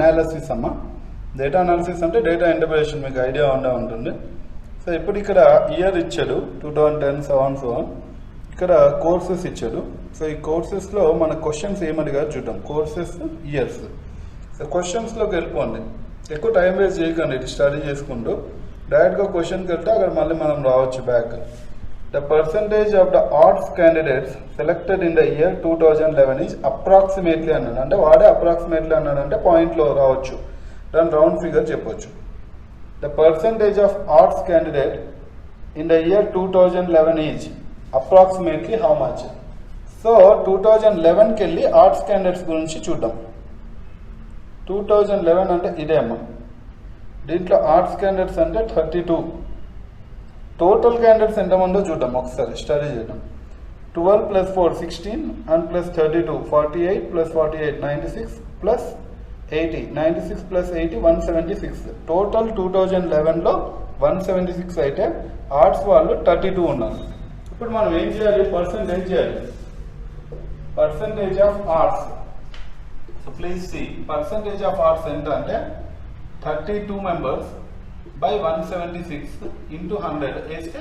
Analysis అమ్మ. Data analysis అంటే data interpretation, మీకు ఐడియా ఉంటుంది. సో ఇప్పుడు ఇక్కడ ఇయర్ ఇచ్చాడు 2010 సో ఆన్. ఇక్కడ కోర్సెస్ ఇచ్చాడు. సో ఈ కోర్సెస్లో మన క్వశ్చన్స్ ఏమడిగారు చూద్దాం. Courses years. సో క్వశ్చన్స్లోకి వెళ్ళిపోండి, ఎక్కువ టైం వేస్ట్ చేయకండి. ఇది స్టడీ చేసుకుంటూ డైరెక్ట్గా క్వశ్చన్కి వెళ్తే అక్కడ మళ్ళీ మనం రావచ్చు back. The percentage of the arts candidates selected in the year 2011 is approximately అన్నాడు. అంటే వాడే అప్రాక్సిమేట్లీ అన్నాడు అంటే పాయింట్లో రావచ్చు, దాని రౌండ్ ఫిగర్ చెప్పొచ్చు. The percentage of arts candidate in the year 2011 is approximately how much? So 2011కి వెళ్ళి ఆర్ట్స్ క్యాండిడేట్స్ గురించి చూద్దాం. 2011 అంటే ఇదే అమ్మ. దీంట్లో ఆర్ట్స్ క్యాండిడేట్స్ అంటే 32. టోటల్ క్యాండిడేట్స్ ఎంతమందో చూద్దాం, ఒకసారి స్టడీ చేద్దాం. 12 + 4 16 అండ్ ప్లస్ 32 48 + 48 96 ప్లస్ 80 96 + 80 176. టోటల్ 2011లో 176 అయితే ఆర్ట్స్ వాళ్ళు 32 ఉన్నారు. ఇప్పుడు మనం ఏం చేయాలి, పర్సంటేజ్ చేయాలి. Percentage of arts. So please see, percentage of arts ఎంత అంటే 32 members by 176 into 100 వేస్తే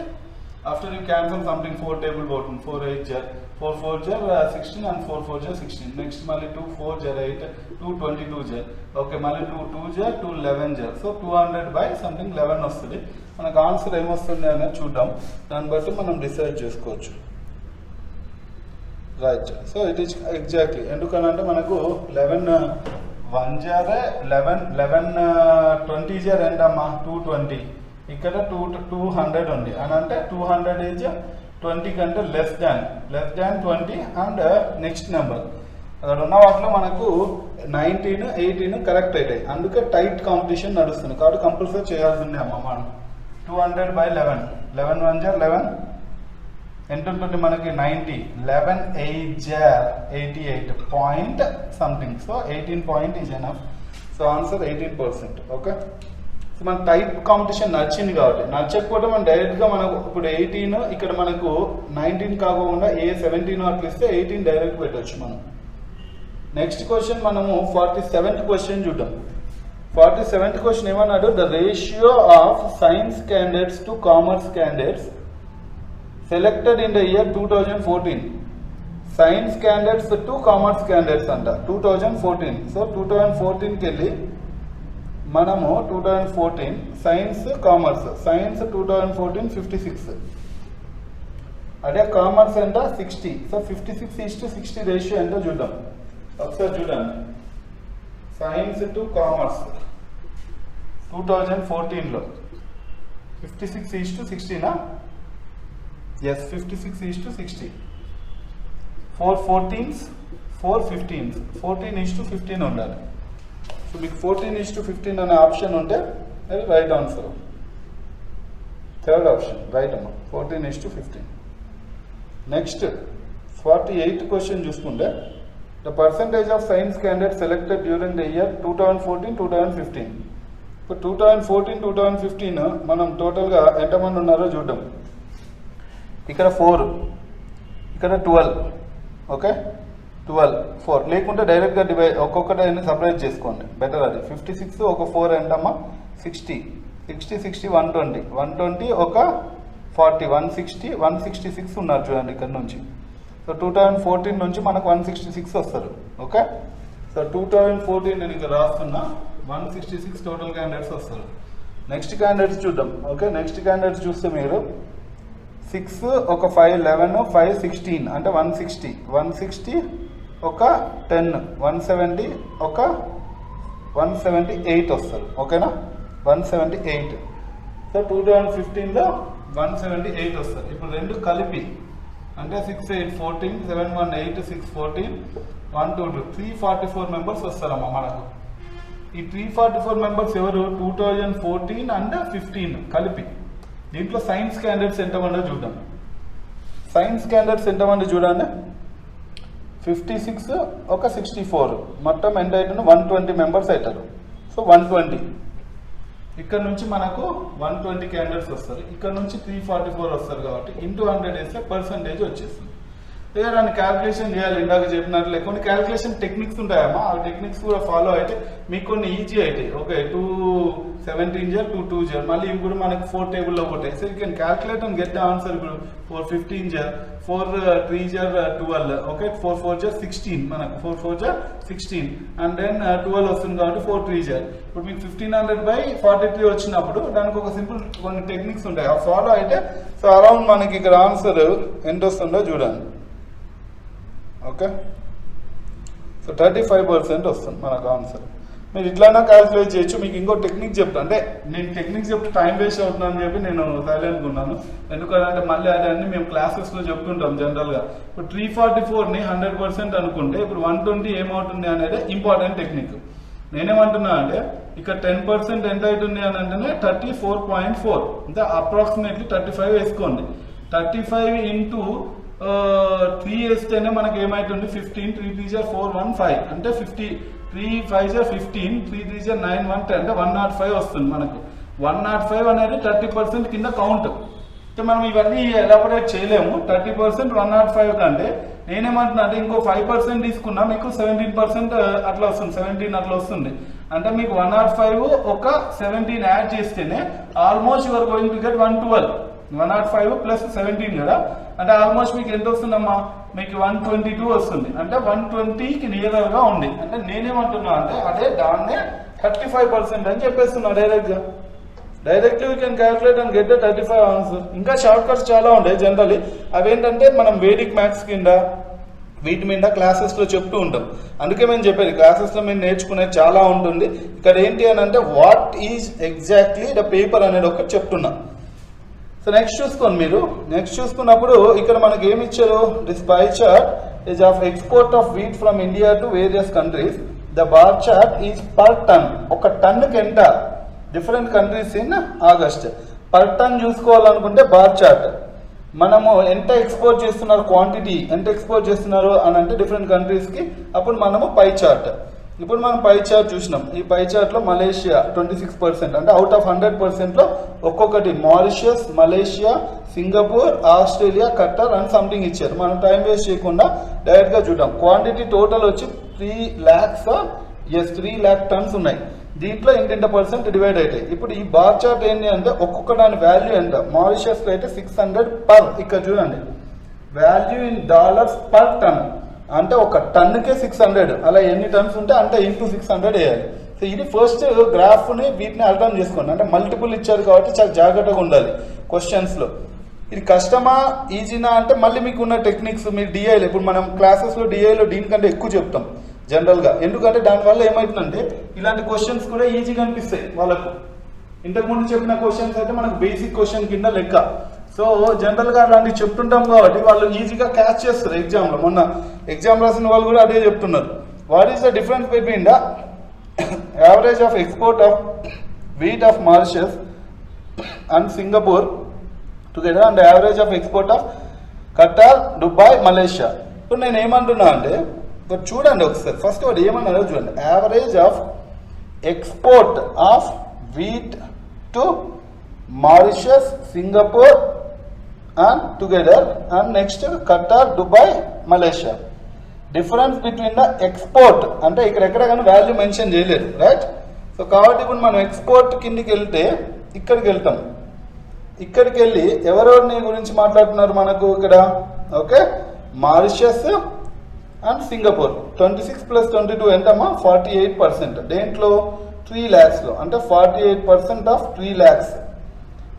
after you cancel something 4 table పోతుంది. 4 8 జర్ 4 4 జర్ 16 and 4 4 జర్ 16. నెక్స్ట్ మళ్ళీ 2 4 జర్ 8 2 22 జర్. ఓకే, మళ్ళీ 2 2 జర్ 2 11 జర్. సో 200 by something 11 వస్తుంది. మనకు ఆన్సర్ ఏమొస్తుంది అనేది చూద్దాం, దాన్ని బట్టి మనం డిసైడ్ చేసుకోవచ్చు. Right. So it is exactly, ఎందుకనంటే మనకు 11 1 జర్ 11 20 జర్ ఏంటమ్మా 220. ఇక్కడ 200 ఉంది అని అంటే 200 ఈజ్ 20 కంటే less than 20 and next number. అక్కడ ఉన్న వాటిలో మనకు 19 18 కరెక్ట్ అవుతాయి. అందుకే టైట్ కాంపిటీషన్ నడుస్తుంది కాబట్టి కంపల్సరీ చేయాల్సిందే అమ్మ మనం. 200 by 11 11 1 జర్ 11 ఎంత ఉంటుంది మనకి 90. 11 8 జర్ 88 point something. So 18 point is enough. So answer 18%. Okay, so మన టైప్ కాంపిటీషన్ నచ్చింది కాబట్టి, నచ్చకపోతే మనం డైరెక్ట్గా మనకు ఇప్పుడు 18 ఇక్కడ మనకు 19 కాకుండా 17 అట్లా ఇస్తే 18 డైరెక్ట్ పెట్టవచ్చు మనం. నెక్స్ట్ క్వశ్చన్ మనము 47th క్వశ్చన్ చూద్దాం. 47th క్వశ్చన్ ఏమన్నాడు, the ratio of science candidates to commerce candidates selected in the year 2014. Science candidates to commerce candidates అంట 2014. సో 2014కి వెళ్ళి మనము 2014 సైన్స్ కామర్స్. సైన్స్ 2014 56, అదే కామర్స్ ఎంత 60. సో 56:60 రేషియో ఎంతో చూద్దాం ఒకసారి చూడండి. సైన్స్ టు కామర్స్ 2014లో 56:60నా? ఎస్, 56:60. 4 14s 4 15s 14:15 ఉండాలి. సో మీకు 14:15 అనే ఆప్షన్ ఉంటే అది right answer. Third option right అమ్మా, 14:15. నెక్స్ట్ 48th క్వశ్చన్ చూసుకుంటే, the percentage of science candidate selected during the year 2014-2015. ఇప్పుడు 2014-2015 మనం టోటల్గా ఎంతమంది ఉన్నారో చూద్దాం. ఇక్కడ 4, ఇక్కడ 12. ఓకే, 12 4 లేకుంటే డైరెక్ట్గా డివైడ్ ఒక్కొక్కటి సపరేట్ చేసుకోండి, బెటర్ అది. 56 ఒక 4 ఎంతమ్మా 60 60 120 120 ఒక 40 166 ఉన్నారు చూడండి ఇక్కడ నుంచి. సో 2014 నుంచి మనకు 166 వస్తారు. ఓకే, సో 2014 నేను ఇక్కడ రాస్తున్నా 166 టోటల్ క్యాండిడేట్స్ వస్తారు. నెక్స్ట్ క్యాండిడేట్స్ చూద్దాం. ఓకే, నెక్స్ట్ క్యాండిడేట్స్ చూస్తే మీరు 6 ఒక 5 11 5 16 అంటే 160 160 ఒక 10 170 ఒక 178 వస్తారు. ఓకేనా, 178. సో 2015లో 178 వస్తారు. ఇప్పుడు రెండు కలిపి అంటే 6 8 14 7 1 8 6 14 1 2 2 344 మెంబర్స్ వస్తారమ్మా మనకు. ఈ 344 మెంబర్స్ ఎవరు 2014 అండ్ 15 కలిపి. దీంట్లో సైన్స్ క్యాండిడేట్స్ ఎంతమందో చూద్దాం. సైన్స్ క్యాండిడేట్స్ ఎంతమంది చూడండి, 56 ఒక 64 మొత్తం ఎంత అవుతుంది 120 మెంబర్స్ అవుతారు. సో 120 ఇక్కడ నుంచి మనకు 120 క్యాండిడేట్స్ వస్తారు. ఇక్కడ నుంచి 344 వస్తారు కాబట్టి ఇంటూ 100 వేస్తే పర్సంటేజ్ వచ్చేస్తుంది. ఇక దాన్ని క్యాల్కులేషన్ చేయాలి. ఇందాక చెప్పినట్లే కొన్ని క్యాల్కులేషన్ టెక్నిక్స్ ఉంటాయమ్మా, ఆ టెక్నిక్స్ కూడా ఫాలో అయితే మీకు కొన్ని ఈజీ అవుతాయి. ఓకే 217 2 2 మళ్ళీ ఇవి కూడా మనకి 4 టేబుల్లో కొట్టాయి. So you can calculate and get the answer. ఇప్పుడు 415 4 3 12, ఓకే 4 4 16, మనకు 4 4 16 అండ్ దెన్ 12 వస్తుంది కాబట్టి 4 3 ఇప్పుడు మీకు 1500/43 వచ్చినప్పుడు దానికి ఒక సింపుల్ కొన్ని టెక్నిక్స్ ఉంటాయి, ఆ ఫాలో అయితే సో అరౌండ్ మనకి ఇక్కడ ఆన్సర్ ఎంత వస్తుందో చూడండి. ఓకే సో 35% వస్తుంది మనకు ఆన్సర్. మీరు ఇట్లైనా క్యాల్కులేట్ చేయొచ్చు. మీకు ఇంకో టెక్నిక్ చెప్తాను, అంటే నేను టెక్నిక్ చెప్తే టైం వేస్ట్ అవుతుందని చెప్పి నేను సైలెంట్గా ఉన్నాను. ఎందుకంటే మళ్ళీ అది అన్ని మేము క్లాసెస్లో చెప్తుంటాం జనరల్గా. ఇప్పుడు 344ని 100% అనుకుంటే ఇప్పుడు 120 ఏమవుతుంది అనేది ఇంపార్టెంట్ టెక్నిక్. నేనేమంటున్నా అంటే ఇక్కడ 10% ఎంత అవుతుంది అని అంటేనే 34.4, అంటే అప్రాక్సిమేట్లీ 35 వేసుకోండి. 35 ఇంటూ 3 వేస్తేనే మనకి ఏమైతుంది 15, 3 3 4 1 5 అంటే 50, 3 5 15, 3 3 9 1 10 అంటే 105 వస్తుంది మనకు. 105 అనేది 30% కింద కౌంట్. అంటే మనం ఇవన్నీ ఎలాబొరేట్ చేయలేము. 30% 105 కంటే నేనేమంటున్నా అంటే ఇంకో 5% తీసుకున్నా మీకు 17% అట్లా వస్తుంది, 17 అట్లా వస్తుంది. అంటే మీకు 105 ఒక 17 యాడ్ చేస్తేనే almost your going to get 112. 105 plus 17 కదా, అంటే ఆల్మోస్ట్ మీకు ఎంత వస్తుందమ్మా, మీకు 122 వస్తుంది. అంటే 120కి నియర్గా ఉంది. అంటే నేనేమంటున్నా అంటే అదే దాన్నే 35% అని చెప్పేస్తున్నా directly we can calculate and get 35 answer. ఇంకా షార్ట్ కట్స్ చాలా ఉంటాయి జనరలీ, అవేంటంటే మనం వేదిక్ మ్యాథ్స్ కింద వీటి మీద క్లాసెస్లో చెప్తూ ఉంటాం. అందుకే మేము చెప్పేది క్లాసెస్లో మేము నేర్చుకునేది చాలా ఉంటుంది. ఇక్కడ ఏంటి అని అంటే what is exactly the paper అనేది ఒకటి చెప్తున్నా. సో నెక్స్ట్ చూసుకోండి మీరు. నెక్స్ట్ చూసుకున్నప్పుడు ఇక్కడ మనకి ఏమి ఇచ్చారు, this pie chart is of export of wheat from India to various countries. The bar chart is per ton. ఒక టన్నుకి ఎంత, different countries in August. Per ton చూసుకోవాలనుకుంటే బార్ చార్ట్. మనము ఎంత ఎక్స్పోర్ట్ చేస్తున్నారు, క్వాంటిటీ ఎంత ఎక్స్పోర్ట్ చేస్తున్నారు అని అంటే డిఫరెంట్ కంట్రీస్కి, అప్పుడు మనము పై చార్ట్. ఇప్పుడు మనం పై చార్ట్ చూసినాం. ఈ పై చార్ట్లో మలేషియా 26%, అంటే అవుట్ ఆఫ్ 100%లో ఒక్కొక్కటి Mauritius, Malaysia, Singapore, Australia, Khattar and something ఇచ్చారు. మనం టైం వేస్ట్ చేయకుండా డైరెక్ట్గా చూద్దాం. క్వాంటిటీ టోటల్ వచ్చి 3 lakh టన్స్ ఉన్నాయి. దీంట్లో ఇంత % డివైడ్ అవుతాయి. ఇప్పుడు ఈ బార్ చార్ట్ ఏంటి అంటే ఒక్కొక్క దాని వాల్యూ ఎంత. మారిషియస్లో అయితే 600 పర్, ఇక్కడ చూడండి value in dollars per ton, అంటే ఒక టన్నుకే 600. అలా ఎన్ని టన్స్ ఉంటే అంటే ఇంటూ 600 వేయాలి. సో ఇది ఫస్ట్ గ్రాఫ్ని వీటిని అర్థం చేసుకోండి. అంటే మల్టిపుల్ ఇచ్చారు కాబట్టి చాలా జాగ్రత్తగా ఉండాలి క్వశ్చన్స్లో. ఇది కష్టమా ఈజీనా అంటే మళ్ళీ మీకు ఉన్న టెక్నిక్స్ మీరు డిఐలో, ఇప్పుడు మనం క్లాసెస్లో డిఐలో దీనికంటే ఎక్కువ చెప్తాం జనరల్గా. ఎందుకంటే దానివల్ల ఏమవుతుందంటే ఇలాంటి క్వశ్చన్స్ కూడా ఈజీగా అనిపిస్తాయి వాళ్ళకు. ఇంతకుముందు చెప్పిన క్వశ్చన్స్ అయితే మనకు బేసిక్ క్వశ్చన్ కింద లెక్క. సో జనరల్గా అలాంటివి చెప్తుంటాం కాబట్టి వాళ్ళు ఈజీగా క్యాచ్ చేస్తారు ఎగ్జామ్లో. మొన్న ఎగ్జామ్ రాసిన వాళ్ళు కూడా అదే చెప్తున్నారు. What is the difference between the average of export of wheat of Mauritius and Singapore together and average of export of Khattar, Dubai, Malaysia. ఇప్పుడు నేను ఏమంటున్నా అంటే చూడండి ఒకసారి, ఫస్ట్ వాడు ఏమన్నారో చూడండి. Average of export of wheat to Mauritius, Singapore and together and next Khattar, Dubai, Malaysia. Difference between the export అంటే ఇక్కడ ఎక్కడ కానీ వాల్యూ మెన్షన్ చేయలేదు, రైట్? సో కాబట్టి ఇప్పుడు మనం ఎక్స్పోర్ట్ కిందికి వెళ్తే ఇక్కడికి వెళ్తాం. ఇక్కడికి వెళ్ళి ఎవరెవరిని గురించి మాట్లాడుతున్నారు మనకు ఇక్కడ, ఓకే మారిషియస్ అండ్ సింగపూర్. 26 + 22 ఎంతమ్మా 48%. దేంట్లో 3 lakhsలో, అంటే 48% of 3 lakhs.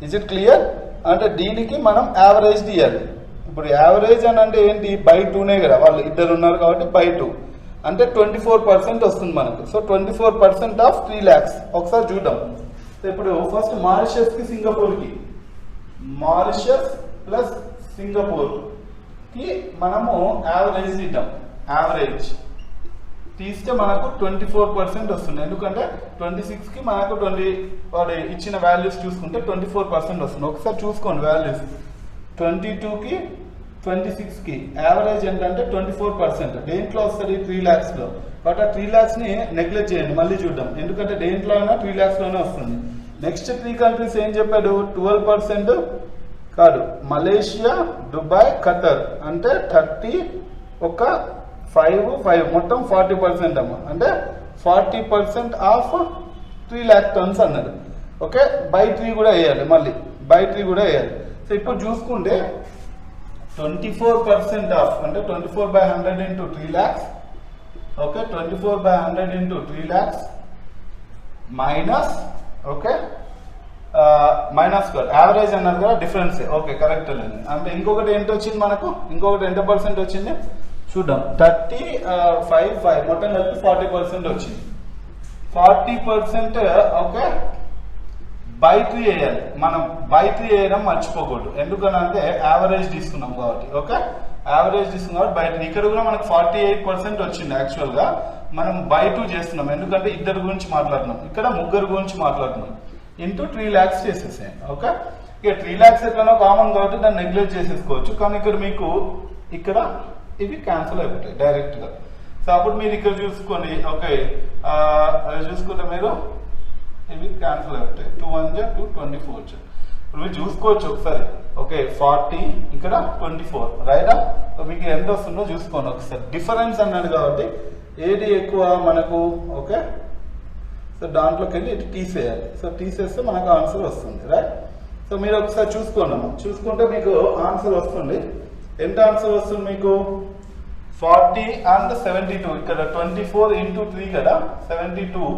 Is it clear? అంటే దీనికి మనం యావరేజ్ తీయాలి. ఇప్పుడు యావరేజ్ అని అంటే ఏంటి, బై 2నే కదా, వాళ్ళు ఇద్దరు ఉన్నారు కాబట్టి బై 2 అంటే 24% వస్తుంది మనకు. So 24% of 3 lakhs. ఒకసారి చూద్దాం. సో ఇప్పుడు ఫస్ట్ మారిషియస్కి సింగపూర్కి, మారిషియస్ ప్లస్ సింగపూర్కి మనము యావరేజ్ తీద్దాం. యావరేజ్ తీస్తే మనకు 24% వస్తుంది. ఎందుకంటే 26కి మనకు 20 ఇచ్చిన వాల్యూస్ చూసుకుంటే 24% వస్తుంది. ఒకసారి చూసుకోండి వాల్యూస్. 22కి 26కి యావరేజ్ ఏంటంటే 24%. దేంట్లో వస్తుంది 3 lakhsలో. బట్ ఆ 3 lakhsని నెగ్లెక్ట్ చేయండి, మళ్ళీ చూద్దాం. ఎందుకంటే దేంట్లో అయినా 3 lakhsలోనే వస్తుంది. నెక్స్ట్ 3 కంట్రీస్ ఏం చెప్పాడు, 12%, కాదు, మలేషియా, దుబాయ్, ఖతర్ అంటే 30 ఒక 5 మొత్తం 40% అమ్మ. అంటే 40% ఆఫ్ 3 lakh tons అన్నాడు. ఓకే, బై 3 కూడా వేయాలి, మళ్ళీ బై 3 కూడా వేయాలి. సో ఇప్పుడు చూసుకుంటే 24% ఆఫ్ అంటే 24/100 into 3 lakhs. Okay, 24/100 into 3 lakhs minus, okay, minus average అన్నారు కదా, డిఫరెన్స్. ఓకే, కరెక్ట్ అండి. అంటే ఇంకొకటి ఏంటి వచ్చింది మనకు, ఇంకొకటి ఎంత పర్సెంట్ వచ్చింది చూద్దాం. 35 మొత్తం కలిపి 40% వచ్చింది. 40% ఓకే, బై 3 వేయాలి. మనం బై 3 వేయడం మర్చిపోకూడదు, ఎందుకనంటే యావరేజ్ తీసుకున్నాం కాబట్టి. ఓకే, యావరేజ్ తీసుకున్నాం కాబట్టి బై 3. ఇక్కడ కూడా మనకు 48% వచ్చింది. యాక్చువల్గా మనం బై 2 చేస్తున్నాం, ఎందుకంటే ఇద్దరు గురించి మాట్లాడుతున్నాం, ఇక్కడ ముగ్గురు గురించి మాట్లాడుతున్నాం. ఇంటూ 3 lakhs చేసేసేయండి. ఓకే, ఇక 3 lakhs ఎట్లనో కామన్ కాబట్టి దాన్ని నెగ్లెక్ట్ చేసేసుకోవచ్చు. కానీ ఇక్కడ మీకు ఇక్కడ ఇవి క్యాన్సిల్ అయిపోతాయి డైరెక్ట్గా. సో అప్పుడు మీరు ఇక్కడ చూసుకోండి. ఓకే, చూసుకుంటే మీరు ఇవి క్యాన్సిల్ అయిపోతాయి. 2 1 2 24. ఇప్పుడు మీరు చూసుకోవచ్చు ఒకసారి. ఓకే, 40 ఇక్కడ 24 రైటా. మీకు ఎంత వస్తుందో చూసుకోండి ఒకసారి. డిఫరెన్స్ అన్నాడు కాబట్టి ఏది ఎక్కువ మనకు. ఓకే, సో దాంట్లోకి వెళ్ళి ఇటు తీసేయాలి. సో తీసేస్తే మనకు ఆన్సర్ వస్తుంది, రైట్. సో మీరు ఒకసారి చూసుకోండి, చూసుకుంటే మీకు ఆన్సర్ వస్తుంది. ఎంత ఆన్సర్ వస్తుంది మీకు? 40 and 72. ఇక్కడ 24 into 3 కదా, 72.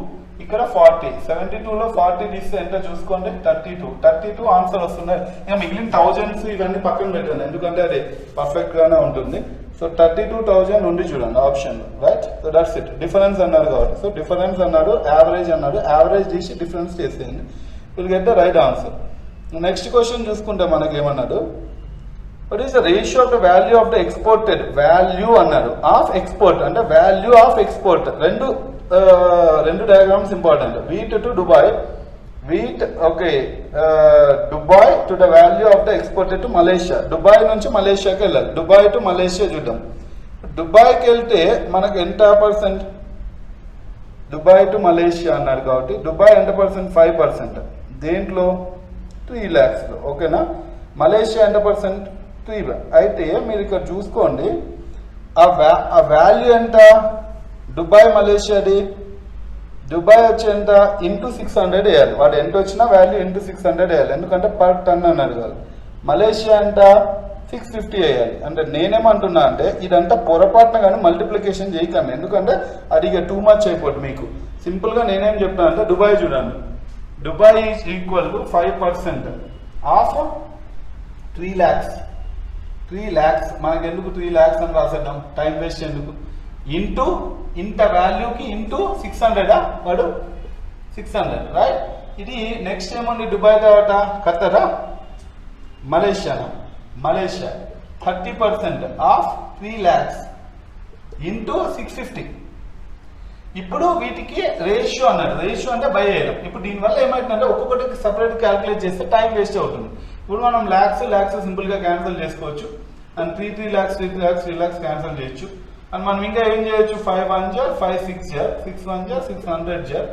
ఇక్కడ 40. 72లో 40 తీస్తే ఎంత చూసుకోండి, 32 ఆన్సర్ వస్తుంది. ఇక మిగిలిన థౌజండ్స్ ఇవన్నీ పక్కన పెట్టండి, ఎందుకంటే అది పర్ఫెక్ట్ గానే ఉంటుంది. సో 32,000 ఉంది చూడండి option, right. So that's it. Difference అన్నారు కాబట్టి, సో డిఫరెన్స్ అన్నాడు, యావరేజ్ అన్నాడు, యావరేజ్ తీసి డిఫరెన్స్ చేసేయండి, will get the right answer. Next question చూసుకుంటే మనకి ఏమన్నాడు, what is the ratio of the value of the exported, value అన్నాడు, ఆఫ్ ఎక్స్పోర్ట్ అంటే వాల్యూ ఆఫ్ ఎక్స్పోర్ట్. రెండు diagrams important. Wheat to Dubai, wheat okay, Dubai to the value of the exported to Malaysia. Dubai నుంచి మలేషియాకి వెళ్ళాలి. Dubai to Malaysia చూద్దాం. దుబాయ్కి వెళ్తే మనకు ఎంత పర్సెంట్, దుబాయ్ టు మలేషియా అన్నాడు కాబట్టి దుబాయ్ ఎంత పర్సెంట్, 5%. దేంట్లో 3 lakhsలో. ఓకేనా, మలేషియా ఎంత పర్సెంట్, 3. అయితే మీరు ఇక్కడ చూసుకోండి, ఆ వాల్యూ ఎంత దుబాయ్ మలేషియాది. దుబాయ్ వచ్చి ఎంత ఇంటూ 600 వేయాలి. వాడు ఎంత వచ్చినా వాల్యూ ఇంటూ 600 వేయాలి, ఎందుకంటే పర్ టన్ అని అడగాలి. మలేషియా ఎంత 650 వేయాలి. అంటే నేనేమంటున్నా అంటే ఇదంతా పొరపాటున కానీ మల్టిప్లికేషన్ చేయకండి, ఎందుకంటే అది ఇక టూ మచ్ అయిపోతుంది మీకు. సింపుల్గా నేనేం చెప్తాను అంటే దుబాయ్ చూడండి, Dubai is equal to 5% of 3 lakhs. 3 lakhs మనకి ఎందుకు 3 lakhs అని రాసేద్దాం, టైం వేస్ట్ ఎందుకు. ఇంటూ ఇంత వాల్యూకి ఇంటూ 600 వాడు 600, రైట్. ఇది నెక్స్ట్ ఏముంది, దుబాయ్ తర్వాత ఖతరా, మలేషియానా, మలేషియా 30% ఆఫ్ 3 lakhs ఇంటూ 650. ఇప్పుడు వీటికి రేషియో అన్నాడు, రేషియో అంటే బై చేయడం. ఇప్పుడు దీనివల్ల ఏమైతుందంటే ఒక్కొక్కటికి సపరేట్ క్యాలిక్యులేట్ చేస్తే టైం వేస్ట్ అవుతుంది. ఇప్పుడు మనం ల్యాక్స్ సింపుల్గా క్యాన్సిల్ చేసుకోవచ్చు. అండ్ 3 lakhs క్యాన్సిల్ చేయొచ్చు. అండ్ మనం ఇంకా ఏం చేయొచ్చు, 5 1 jar 5 6 jar 6 1 jar 600 jar.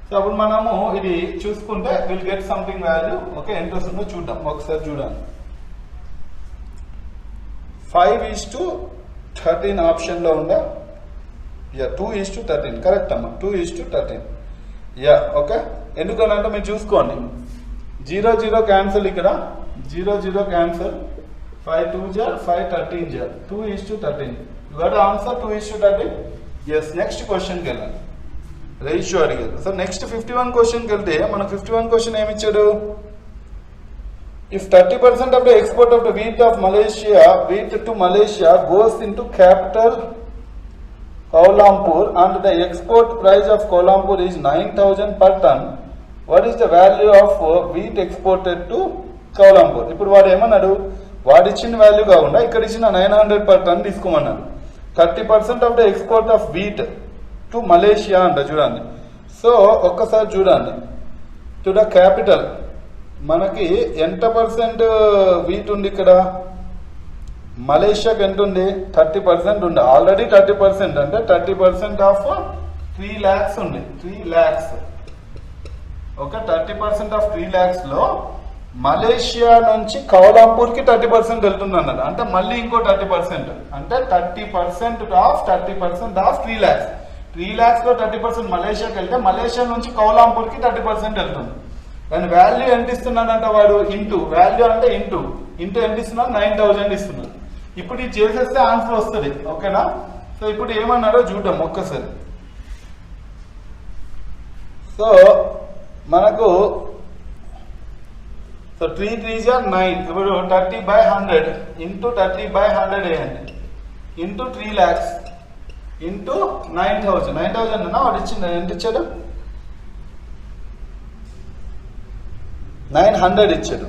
So అప్పుడు మనము ఇది చూసుకుంటే will get something value. Okay, ఎంత వస్తుందో చూద్దాం ఒకసారి. చూడండి, 5:13 ఆప్షన్లో ఉందా? యా, 2:13 కరెక్ట్ అమ్మా, 2:13. Yeah, okay. ఎందుకనంటే మీరు చూసుకోండి, 0 0 క్యాన్సిల్, ఇక్కడ 0 0 cancel, 5 2 jar 5 13 jar 2:13. You got the answer 2:13. Yes, next question కి వెళ్ళాలి. రేషియో అడిగారు. సో నెక్స్ట్ 51 క్వశ్చన్కి వెళ్తే మన 51 క్వశ్చన్ ఏమి ఇచ్చాడు, if 30% of the export of the wheat to Malaysia goes into capital Kuala Lumpur and the export price of Kuala Lumpur is 9,000 per ton, what is the value of wheat exported to Kuala Lumpur? ఇప్పుడు వాడు ఏమన్నాడు, వాడు ఇచ్చిన value కాకుండా ఇక్కడ ఇచ్చిన 900 per ton తీసుకోమన్నాడు. 30% of the export of wheat to Malaysia అంట. చూడండి, సో ఒక్కసారి చూడండి, టు ద క్యాపిటల్ మనకి ఎంత పర్సెంట్ వీట్ ఉంది ఇక్కడ, మలేషియాకి ఎంత ఉంది, 30% ఉంది. ఆల్రెడీ 30% అంటే 30% ఆఫ్ 3 lakhs ఉంది, 3 lakhs. ఓకే, 30% ఆఫ్ 3 lakhsలో మలేషియా నుంచి కౌలాంపూర్కి 30% వెళ్తుంది అన్నారు. అంటే మళ్ళీ ఇంకో 30%, అంటే 30% ఆఫ్ 3 lakhs. 3 lakhs లో 30% మలేషియాకి వెళ్తే మలేషియా నుంచి కౌలాంపూర్కి 30% వెళ్తుంది. దాని వాల్యూ ఎంత ఇస్తున్నాడంట వాడు, ఇంటూ వాల్యూ అంటే ఇంటూ ఎంత ఇస్తున్నాడు, 9,000 ఇస్తున్నాడు. ఇప్పుడు ఇది చేసేస్తే ఆన్సర్ వస్తుంది. ఓకేనా? సో ఇప్పుడు ఏమన్నాడో చూద్దాం ఒక్కసారి. సో మనకు సో 3 3s are 9. ఇప్పుడు 30/100 ఇంటూ 30/100 వేయండి, ఇంటూ 3 lakhs ఇంటూ 9,000. 9,000 అన్నా వాడు ఇచ్చింది, ఎంత ఇచ్చాడు, 900 ఇచ్చాడు.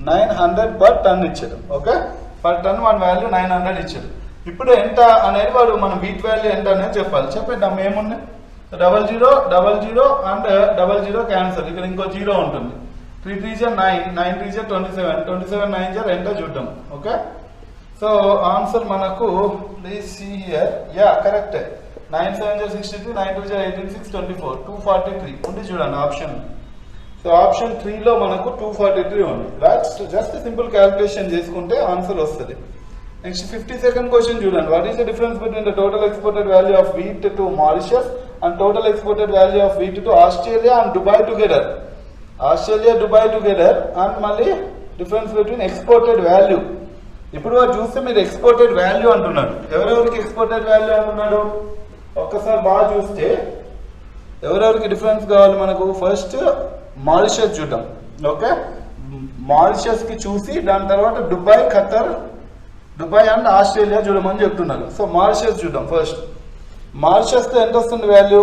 900 పర్ టన్ ఇచ్చాడు. Okay, per ton one value 900 ఇచ్చాడు. ఇప్పుడు ఎంత అనేది వాడు మన వీట్ వాల్యూ ఎంత అనేది చెప్పాలి. చెప్పేద్దాం ఏముంది, 00 00 అండ్ 00 క్యాన్సల్, ఇక్కడ ఇంకో 0 ఉంటుంది. 3 3s are 9, 9 3s are 27, 27 9s are ఎంత చూద్దాం. ఓకే, సో ఆన్సర్ మనకు please see here, yeah correct, 9 7s are 63, 9 2s are 18, 6 24, 243 ఉంది చూడండి ఆప్షన్. సో ఆప్షన్ 3 లో మనకు 243 ఉంది. జస్ట్ సింపుల్ క్యాల్కులేషన్ చేసుకుంటే ఆన్సర్ వస్తుంది. నెక్స్ట్ 52nd క్వశ్చన్ చూడండి. What is the difference between the total exported value of wheat to Mauritius and total exported value of wheat to Australia and Dubai together. Australia Dubai together and మళ్ళీ difference between exported value. ఇప్పుడు వాడు చూస్తే మీరు exported value అంటున్నాడు. ఎవరెవరికి exported value అంటున్నాడు ఒక్కసారి బాగా చూస్తే ఎవరెవరికి డిఫరెన్స్ కావాలి మనకు. ఫస్ట్ మారిషస్ చూద్దాం. ఓకే, మారిషస్ కి చూసి దాని తర్వాత Dubai, Qatar, Dubai and Australia చూడమని చెప్తున్నారు. సో మారిషస్ చూద్దాం ఫస్ట్. మారిషస్ లో ఎంత వస్తుంది వాల్యూ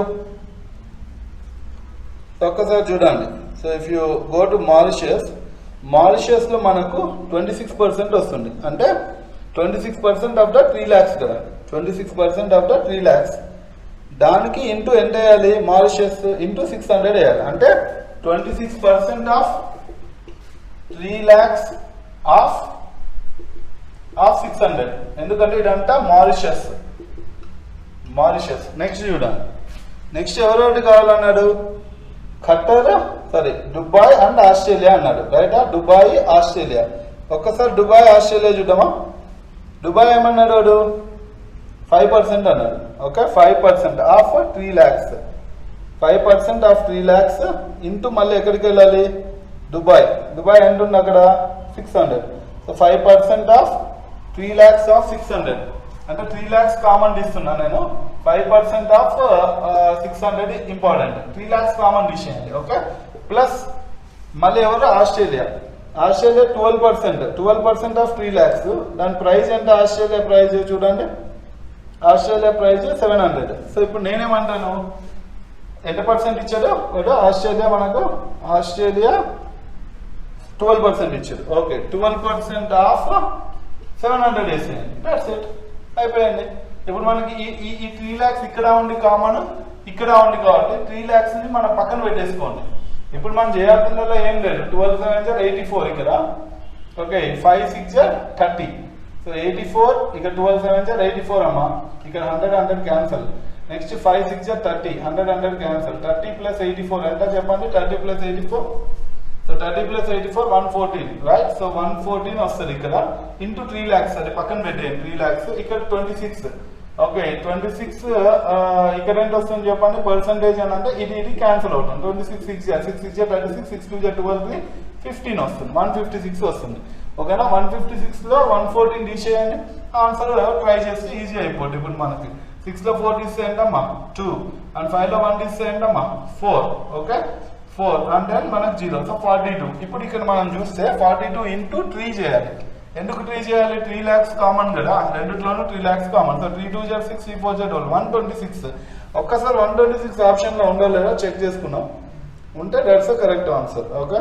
ఒక్కసారి చూడండి. So if you go to Mauritius, Mauritius లో మనకు 26% వస్తుంది. అంటే 26% ఆఫ్ ద 3 lakhs కదా, 26% ఆఫ్ ద 3 lakhs. దానికి ఇంటూ ఎంత వేయాలి, మారిషస్ ఇంటూ 600 వేయాలి. అంటే 26% ఆఫ్ 3 lakhs ఆఫ్ 600, ఎందుకంటే ఇదంతా మారిషస్. నెక్స్ట్ చూడండి. నెక్స్ట్ ఎవరెవరికి కావాలన్నాడు, Qatar, sorry Dubai and Australia అన్నాడు. రైటా, దుబాయ్ ఆస్ట్రేలియా. ఒక్కసారి దుబాయ్ ఆస్ట్రేలియా చూద్దామా. దుబాయ్ ఏమన్నాడు వాడు, 5% అన్నాడు. Okay, 5% of 3 lakhs, 5% of 3 lakhs into మళ్ళీ ఎక్కడికి వెళ్ళాలి, దుబాయ్. దుబాయ్ ఎంత ఉంది అక్కడ, 600. సో 5% ఆఫ్ 3 lakhs ఆఫ్ 600, అంటే 3 lakhs కామన్ తీస్తున్నా నేను. 5% ఆఫ్ 600 ఇంపార్టెంట్, 3 lakhs కామన్ తీసేయండి. ఓకే, ప్లస్ మళ్ళీ ఎవరు, ఆస్ట్రేలియా. Australia 12% of 3 lakhs. దాని ప్రైస్ ఎంత, ఆస్ట్రేలియా ప్రైస్ చూడండి, ఆస్ట్రేలియా ప్రైస్ 700. సో ఇప్పుడు నేనేమంటాను, ఎంత పర్సెంట్ ఇచ్చాడు ఆస్ట్రేలియా మనకు, ఆస్ట్రేలియా 12% ఇచ్చాడు. ఓకే, 12% ఆఫ్ 700 వేసేయండి. దట్స్ ఇట్, అయిపోయింది. ఇప్పుడు మనకి ఈ 3 lakhs ఇక్కడ ఉండి కామన్, ఇక్కడ ఉంది కాబట్టి 3 lakhs ని మనం పక్కన పెట్టేసుకోండి. ఇప్పుడు మనం చేయాల్సిందల్లా ఏం లేదు, 12 7s are 84 ఇక్కడ. Okay, 5 6s are 30. సో 84, ఇక్కడ 12 7s are 84 అమ్మా. ఇక్కడ 100 cancel. Next 5 6s are 30, 100 cancel. 30 plus 84 ఎంత చెప్పండి, 30 plus 84. So 30 plus 84 114, right. So 114 వస్తుంది ఇక్కడ, ఇంటూ 3 lakhs, అది పక్కన పెట్టేయండి. 3 lakhs ఇక్కడ 26. ఓకే, 26 ఇక్కడ ఎంత వస్తుంది చెప్పండి, పర్సంటేజ్ అని అంటే ఇది క్యాన్సిల్ అవుతుంది. 26 6 6 36, 6 2 12 15 వస్తుంది, 156 వస్తుంది. ఓకేనా, 156 లో 114 తీసేయండి, ఆన్సర్ ట్రై చేస్తే ఈజీ అయిపోతుంది. ఇప్పుడు మనకి 6 లో 4 తీస్తే ఏంటమ్మా 2, అండ్ 5 లో 1 తీస్తే ఏంటమ్మా 4. ఓకే, 4 అండ్ దెన్ మనకు 0. సో 42. ఇప్పుడు ఇక్కడ మనం చూస్తే 42 ఇంటూ 3 చేయాలి. ఎందుకు 3 చేయాలి, 3 lakhs కామన్ కదా, రెండిట్లోనూ 3 lakhs common. So 3 2s are 6, 3 4s are 12, 126. ఒక్కసారి 126 ఆప్షన్ లో ఉందో లేదో చెక్ చేసుకున్నాం, ఉంటే that's correct answer. Okay,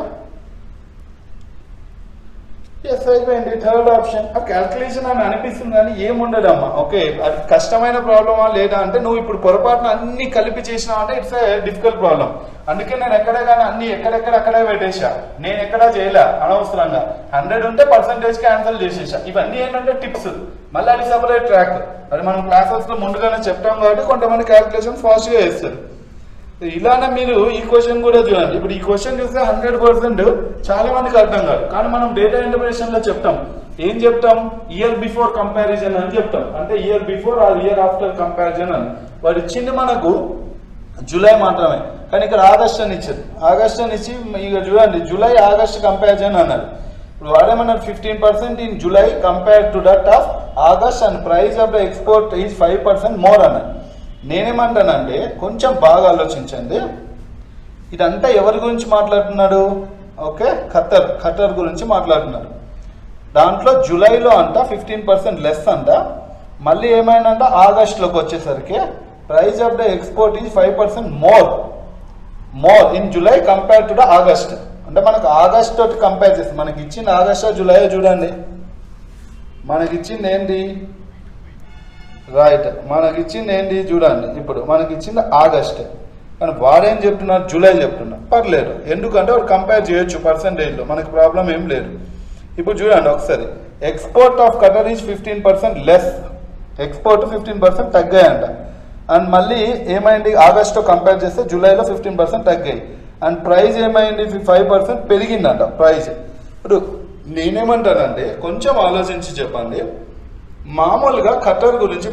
yes అయిపోయింది. Third option. ఆ క్యాల్కులేషన్ అని అనిపిస్తుంది కానీ ఏముండదమ్మా. ఓకే, అది కష్టమైన ప్రాబ్లమా లేదా అంటే, నువ్వు ఇప్పుడు పొరపాటున అన్ని కలిపి చేసినావు అంటే ఇట్స్ ఏ డిఫికల్ట్ ప్రాబ్లం. అందుకే నేను ఎక్కడే కానీ అన్ని అక్కడే పెట్టేసా, నేను ఎక్కడా చేయలే అనవసరంగా. 100 ఉంటే పర్సంటేజ్ క్యాన్సల్ చేసేసా. ఇవన్నీ ఏంటంటే టిప్స్, మళ్ళీ అది సపరేట్ ట్రాక్. అది మనం క్లాసెస్ లో ముందుగానే చెప్తాం కాబట్టి కొంతమంది క్యాల్కులేషన్ ఫాస్ట్ గా చేస్తారు. ఇలానే మీరు ఈ క్వశ్చన్ కూడా చూడండి. ఇప్పుడు ఈ క్వశ్చన్ చూస్తే 100% చాలా మందికి అర్థం కాదు. కానీ మనం డేటా ఇంటర్ప్రిటేషన్ లో చెప్తాం, ఏం చెప్తాం, ఇయర్ బిఫోర్ కంపారిజన్ అని చెప్తాం. అంటే year before or year after comparison అని. వాడు ఇచ్చింది మనకు జూలై మాత్రమే, కానీ ఇక్కడ ఆగస్ట్ అని ఇచ్చారు. ఆగస్ట్ అని ఇచ్చి ఇక చూడండి జూలై ఆగస్ట్ కంపారిజన్ అన్నారు. ఇప్పుడు వాడేమన్నారు 15% in July compare to that of August and price of the export is 5% more అన్నారు. నేనేమంటానంటే కొంచెం బాగా ఆలోచించండి, ఇదంతా ఎవరి గురించి మాట్లాడుతున్నాడు, ఓకే, ఖతర్ గురించి మాట్లాడుతున్నాడు. దాంట్లో జూలైలో అంట 15% లెస్ అంట, మళ్ళీ ఏమైందంట ఆగస్ట్లోకి వచ్చేసరికి price of the export is 5% more in July compare to the August. అంటే మనకు ఆగస్ట్ తోటి కంపేర్ చేస్తే మనకి ఇచ్చింది ఆగస్ట్ జూలై చూడండి, మనకి ఇచ్చింది ఏంటి, రైట్, మనకి ఇచ్చింది ఏంటి చూడండి. ఇప్పుడు మనకి ఇచ్చింది ఆగస్ట్, కానీ వాడేం చెప్తున్నారు జూలై చెప్తున్నారు. పర్లేదు, ఎందుకంటే వాడు కంపేర్ చేయొచ్చు పర్సంటేజ్లో, మనకి ప్రాబ్లం ఏం లేదు. ఇప్పుడు చూడండి ఒకసారి, export of Qatar is 15% less, export 15% తగ్గాయంట. అండ్ మళ్ళీ ఏమైంది ఆగస్ట్తో కంపేర్ చేస్తే జూలైలో 15% తగ్గాయి. అండ్ ప్రైస్ ఏమైంది 5% పెరిగిందంట ప్రైస్. ఇప్పుడు నేనేమంటానంటే కొంచెం ఆలోచించి చెప్పండి. మామూలుగా ఖతర్ గురించి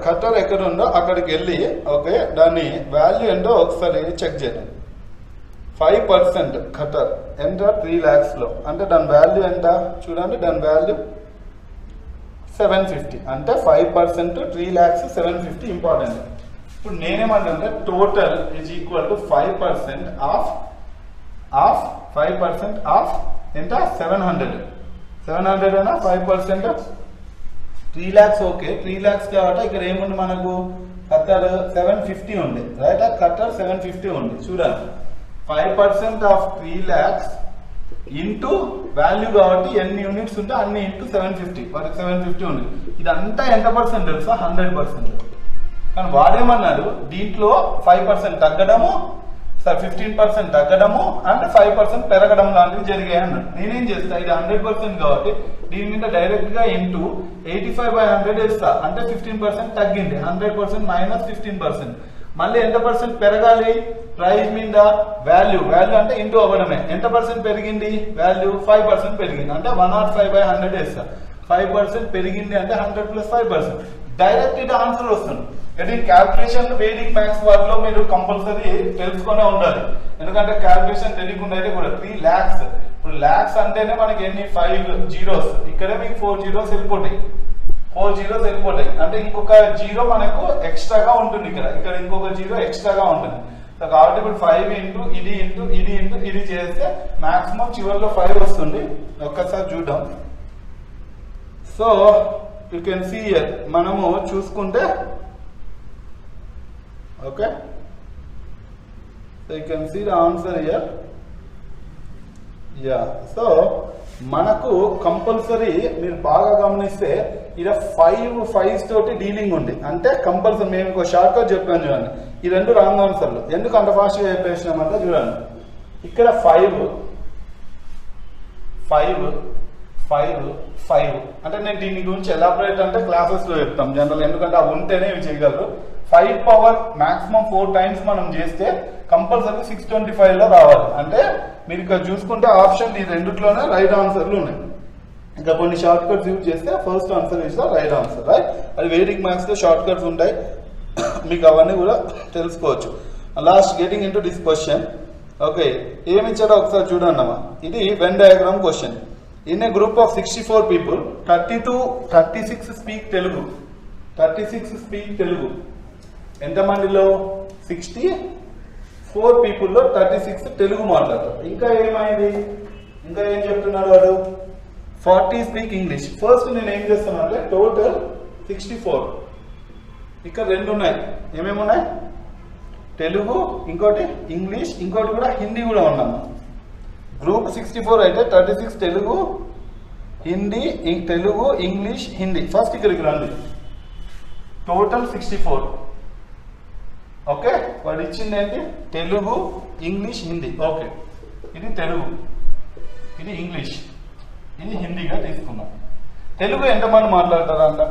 ఖతర్ ఎక్కడ ఉందో అక్కడికి వెళ్ళి ఓకే దాని వాల్యూ ఏంటో ఒకసారి చెక్ చేయండి. 5% ఖతర్ ఎంత 3 lakhsలో, అంటే దాని వాల్యూ ఎంత చూడండి, దాని వాల్యూ 750, అంటే 5% 3 lakhs 750 ఇంపార్టెంట్. ఇప్పుడు నేనేమంటే total is equal to 5% of 5% of ఎంత 700 అనా 5% 3 lakhs. ఓకే 3 lakhs కాబట్టి ఇక్కడ ఏముంది మనకు ఖతర్ 750 ఉంది, రైట్, ఖతర్ 750 ఉంది. చూడండి 5% ఆఫ్ 3 lakhs ఇంటూ వాల్యూ కాబట్టి ఎన్ని యూనిట్స్ ఉంటే అన్ని ఇంటూ 750, వాటికి 750 ఉంది. ఇదంతా ఎంత పర్సెంట్ తెలుసా, 100%. కానీ వాడేమన్నాడు దీంట్లో 5% తగ్గడము, 15% తగ్గడము అంటే 5% పెరగడం లాంటివి జరిగాయి అన్నాడు. నేనేం చేస్తా, ఇది 100% కాబట్టి దీని మీద డైరెక్ట్ గా ఇంటూ 85/100 వేస్తా, అంటే 15% తగ్గింది, 100% మైనస్ 15%. మళ్ళీ ఎంత పర్సెంట్ పెరగాలి, ప్రైస్ మీద వాల్యూ అంటే ఇంటూ అవ్వడమే. ఎంత పర్సెంట్ పెరిగింది వాల్యూ, 5% పెరిగింది, అంటే 105/100 వేస్తా. 5% పెరిగింది అంటే 100 + 5%, డైరెక్ట్ ఇది ఆన్సర్ వస్తుంది. ఇది క్యాల్కులేషన్ వేదిక్ మ్యాథ్స్ వాటిలో మీరు కంపల్సరీ తెలుసుకునే ఉండాలి, ఎందుకంటే క్యాల్కులేషన్ తెలియకుండా అయితే కూడా 3 lakhs. ఇప్పుడు లాక్స్ అంటేనే మనకి ఎన్ని 5 zeros, ఇక్కడే మీకు 4 zeros వెళ్ళిపోతాయి, 4 zeros వెళ్ళిపోతాయి. అంటే ఇంకొక 0 మనకు ఎక్స్ట్రాగా ఉంటుంది, ఇక్కడ ఇంకొక 0 ఎక్స్ట్రాగా ఉంటుంది. సో కాబట్టి ఇప్పుడు 5 ఇంటూ ఇది చేస్తే మాక్సిమం చివరిలో 5 వస్తుంది. ఒక్కసారి చూద్దాం. So you can see here, మనము చూసుకుంటే okay, so you can see the answer here. Yeah, so మనకు కంపల్సరీ మీరు బాగా గమనిస్తే ఇలా 5 తోటి డీలింగ్ ఉంది, అంటే కంపల్సరీ మేము ఇంకో షార్ట్ కట్ చెప్పాను చూడండి. ఈ 2 రాంగ్ ఆన్సర్లు. ఎందుకు అంత ఫాస్ట్గా చెప్పేసినామంటే చూడండి, ఇక్కడ 5 అంటే నేను దీని గురించి ఎలాబరేట్ అంటే క్లాసెస్లో చెప్తాం జనరల్, ఎందుకంటే అవి ఉంటేనే ఇవి చేయగలరు. 5 పవర్ మాక్సిమం 4 times మనం చేస్తే కంపల్సరీ 625లో రావాలి. అంటే మీరు ఇక్కడ చూసుకుంటే ఆప్షన్ ఈ రెండిట్లోనే రైట్ ఆన్సర్లు ఉన్నాయి. ఇంకా కొన్ని షార్ట్ కట్స్ యూజ్ చేస్తే first answer is the right answer, right. అది వేదిక్ మ్యాథ్స్లో షార్ట్ కట్స్ ఉంటాయి, మీకు అవన్నీ కూడా తెలుసుకోవచ్చు. Last getting into this question. Okay, ఏమి ఇచ్చారో ఒకసారి చూడండి అమ్మా. ఇది Venn diagram question. In a group of 64 people, 36 speak Telugu. 36 speak Telugu. ఎంతమందిలో 64 peopleలో 36 తెలుగు మాట్లాడతారు. ఇంకా ఏమైంది, ఇంకా ఏం చెప్తున్నాడు వాడు, 40 స్పీక్ ఇంగ్లీష్. ఫస్ట్ నేను ఏం చేస్తాను అంటే టోటల్ 64, ఇక్కడ 2 ఉన్నాయి. ఏమేమి ఉన్నాయి, తెలుగు, ఇంకోటి ఇంగ్లీష్, ఇంకోటి కూడా హిందీ కూడా ఉన్నాము. గ్రూప్ 64 అయితే 36 తెలుగు, హిందీ, తెలుగు, ఇంగ్లీష్, హిందీ. ఫస్ట్ ఇక్కడికి రండి, టోటల్ 64. ఓకే, వాడు ఇచ్చింది ఏంటి, తెలుగు, ఇంగ్లీష్, హిందీ. ఓకే, ఇది తెలుగు, ఇది ఇంగ్లీష్, ఇది హిందీగా తీసుకున్నాం. తెలుగు ఎంతమంది మాట్లాడతారా అంట,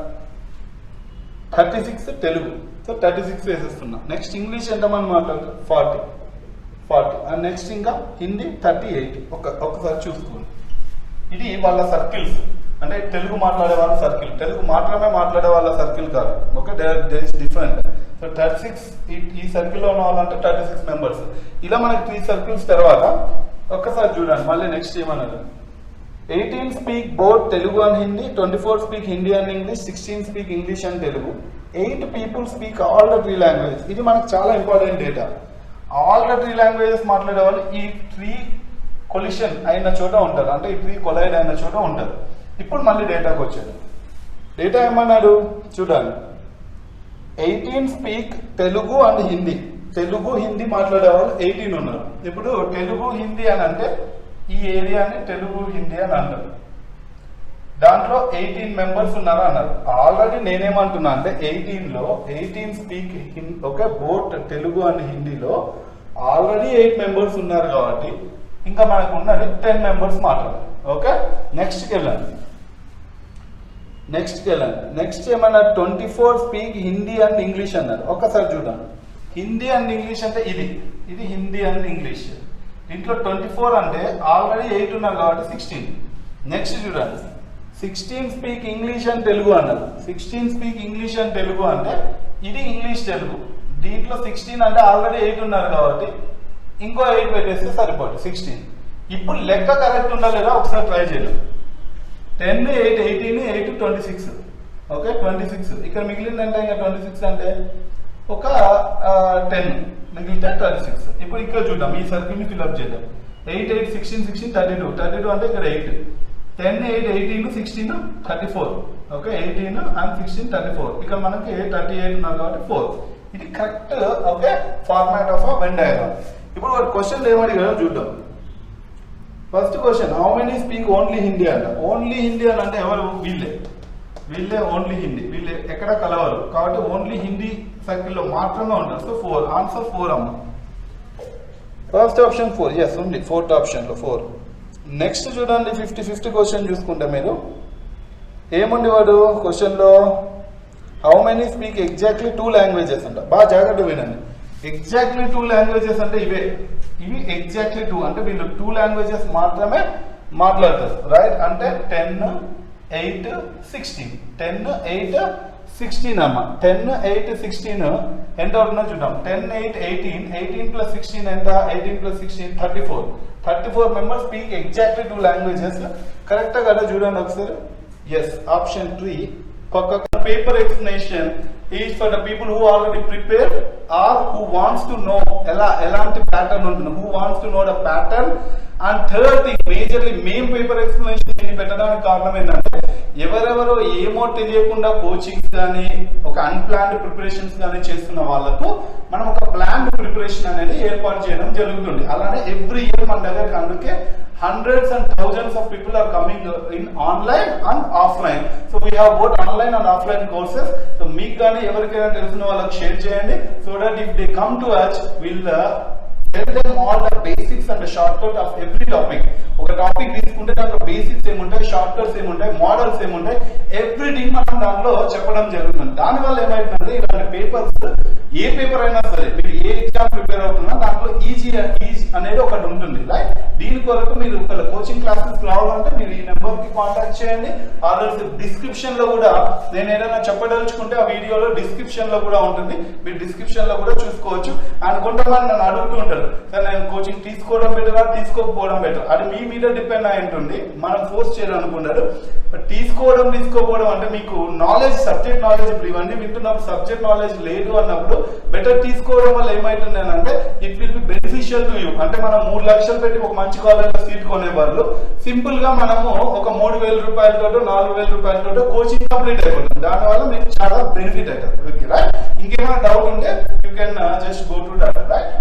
36 తెలుగు, సో 36 వేసేస్తున్నా. నెక్స్ట్ ఇంగ్లీష్ ఎంతమంది మాట్లాడతారు? 40 అండ్ నెక్స్ట్ ఇంకా హిందీ 38. ఒక్కసారి చూసుకోండి. ఇది వాళ్ళ సర్కిల్స్, అంటే తెలుగు మాట్లాడే వాళ్ళ సర్కిల్, తెలుగు మాత్రమే మాట్లాడే వాళ్ళ సర్కిల్ కాదు. Okay, they is different. So 36 ఈ సర్కిల్లో ఉన్న వాళ్ళంటే 36 మెంబర్స్. ఇలా మనకి 3 సర్కిల్స్ తర్వాత ఒక్కసారి చూడండి మళ్ళీ నెక్స్ట్ ఏమన్నారు. 18 speak both Telugu and Hindi, 24 speak Hindi and English, 16 speak English and Telugu, 8 people speak all the 3 languages. ఇది మనకు చాలా important data. All the 3 languages మాట్లాడే వాళ్ళు ఈ 3 కొలిషన్ అయిన చోట ఉంటారు, అంటే ఈ 3 కొలైడ్ అయిన చోట ఉంటారు. ఇప్పుడు మళ్ళీ డేటాకి వచ్చాడు. డేటా ఏమన్నాడు చూడండి. 18 స్పీక్ తెలుగు అండ్ హిందీ, తెలుగు హిందీ మాట్లాడే వాళ్ళు 18 ఉన్నారు. ఇప్పుడు తెలుగు హిందీ అని అంటే ఈ ఏరియాని తెలుగు హిందీ అని అంటారు. దాంట్లో 18 మెంబర్స్ ఉన్నారా అన్నారు. ఆల్రెడీ నేనేమంటున్నా అంటే 18 speak okay both Telugu and హిందీలో ఆల్రెడీ 8 మెంబర్స్ ఉన్నారు కాబట్టి ఇంకా మనకు ఉన్నది 10 మెంబర్స్ మాట్లాడాలి. ఓకే, నెక్స్ట్కి వెళ్ళండి. నెక్స్ట్ ఏమన్నా 24 స్పీక్ హిందీ అండ్ ఇంగ్లీష్ అన్నారు. ఒక్కసారి చూద్దాం. హిందీ అండ్ ఇంగ్లీష్ అంటే ఇది హిందీ అండ్ ఇంగ్లీష్. దీంట్లో 24 అంటే ఆల్రెడీ 8 ఉన్నారు కాబట్టి 16. నెక్స్ట్ చూడండి, 16 స్పీక్ ఇంగ్లీష్ అండ్ తెలుగు అన్నారు. 16 స్పీక్ ఇంగ్లీష్ అండ్ తెలుగు అంటే ఇది ఇంగ్లీష్ తెలుగు. దీంట్లో 16 అంటే ఆల్రెడీ 8 ఉన్నారు కాబట్టి ఇంకో 8 పెట్టేస్తే సరిపోదు 16. ఇప్పుడు లెక్క కరెక్ట్ ఉందా లేదా ఒకసారి ట్రై చేద్దాం. 10, 8, 18, 8, 26. ఓకే, 26. ఇక్కడ మిగిలిందంటే ఇంకా 26 అంటే ఒక 10 మిగిలితే 36. ఇప్పుడు ఇక్కడ చూద్దాం, ఈ సర్కిల్ని ఫిల్అప్ చేద్దాం. 8, 8, 16, 16, 32 అంటే ఇక్కడ 8. 10, 8, 18, 16, 34. Okay, 18 and 16, 34. ఇక్కడ మనకి 38 ఉన్నారు కాబట్టి 4. ఇది correct okay format of Venn diagram. ఇప్పుడు ఒక క్వశ్చన్ ఏమడిగారో చూద్దాం. First question, how many speak only Hindi అంట. ఓన్లీ హిందీ అని అంటే ఎవరు? వీళ్ళే ఓన్లీ హిందీ. వీళ్ళే ఎక్కడ కలవరు కాబట్టి ఓన్లీ హిందీ సర్కిల్లో మాత్రమే ఉంటారు. సో 4. ఆన్సర్ 4 అమ్మ. First option 4. ఎస్ ఉంది, 4th ఆప్షన్లో 4. నెక్స్ట్ చూడండి, 50 క్వశ్చన్ చూసుకుంటే మీరు ఏముంది వాడు క్వశ్చన్లో, how many speak exactly 2 languages అంట. బాగా జాగ్రత్త వినండి. ఎగ్జాక్ట్లీ 2 లాంగ్వేజెస్ అంటే ఇవి ఎగ్జాక్ట్లీ 2 అంటే వీళ్ళు 2 లాంగ్వేజెస్ మాత్రమే మాట్లాడతారు. రైట్, అంటే 10, 8, 16. 10, 8, 16 అమ్మ. 10, 8, 16 ఎంత అవుతుందో చూద్దాం. 10, 8, 18. 18 plus 16 ఎంత? 18 plus 16 34. 34 members speak exactly 2 languages. కరెక్టా కదా చూడండి ఒకసారి. Yes, option 3. Paper explanation is for the people who already prepare or who wants to know ఎలాంటి ప్యాటర్న్ ఉంటుంది, who wants to know the pattern. And third thing, majorly మేము paper explanation పెట్టడానికి కారణం ఏంటంటే ఎవరెవరో ఏమో తెలియకుండా కోచింగ్స్ కానీ ఒక అన్ప్లాన్డ్ ప్రిపరేషన్స్ కానీ చేస్తున్న వాళ్ళకు మనం ఒక ప్లాన్డ్ ప్రిపరేషన్ అనేది ఏర్పాటు చేయడం జరుగుతుంది. అలానే ఎవ్రీ ఇయర్ మన దగ్గర అందుకే hundreds and thousands of people are coming in online and offline. So we have both online and offline courses. So మీకు కానీ ఎవరికైనా తెలిసిన వాళ్ళకి షేర్ చేయండి. So that if they come to us, we'll tell them all the basics and the shortcut of every topic. ఒక topic తీసుకుంటే దాంట్లో basics ఏముంటాయి, షార్ట్ కట్స్ ఏముంటాయి, మోడల్స్ ఏముంటాయి, ఎవ్రీథింగ్ మనం దాంట్లో చెప్పడం జరుగుతుంది. దానివల్ల ఏమైతుందంటే ఇలాంటి పేపర్స్ ఏ పేపర్ అయినా సరే మీరు ఏ ఎగ్జామ్ ప్రిపేర్ అవుతున్నా దాంట్లో ఈజీ అనేది ఒకటి ఉంటుంది. రైట్, దీని కొరకు మీరు ఒక కోచింగ్ క్లాసెస్ రావాలంటే మీరు ఈ నెంబర్ కి కాంటాక్ట్ చేయండి. ఆల్రెడీ డిస్క్రిప్షన్ లో కూడా నేను ఏదైనా చెప్పదలుచుకుంటే ఆ వీడియోలో డిస్క్రిప్షన్ లో కూడా ఉంటుంది, మీరు డిస్క్రిప్షన్ లో కూడా చూసుకోవచ్చు. అండ్ కొంతమంది నన్ను అడుగుతూ ఉంటారు, సార్ నేను కోచింగ్ తీసుకోవడం బెటరా తీసుకోకపోవడం బెటర్, అది మీ మీద డిపెండ్ అయి ఉంటుంది. మనం ఫోర్స్ చేయాలనుకున్నారు. తీసుకోకపోవడం అంటే మీకు నాలెడ్జ్, సబ్జెక్ట్ నాలెడ్జ్, ఇప్పుడు ఇవన్నీ వింటున్నప్పుడు సబ్జెక్ట్ నాలెడ్జ్ లేదు అన్నప్పుడు బెటర్ తీసుకోవడం వల్ల ఏమైతుంది అని అంటే it will be beneficial to you. అంటే మనం 3 లక్షలు పెట్టి ఒక మంచి కాలేజ్ లో సీట్ కొనే వాళ్ళు సింపుల్ గా మనము ఒక 3,000 రూపాయలతో 4,000 రూపాయలతో కోచింగ్ కంప్లీట్ అయిపోతుంది. దానివల్ల మీకు చాలా బెనిఫిట్ అవుతుంది. రైట్, ఇంకేమైనా డౌట్ ఉంటే you can just go to that. Right.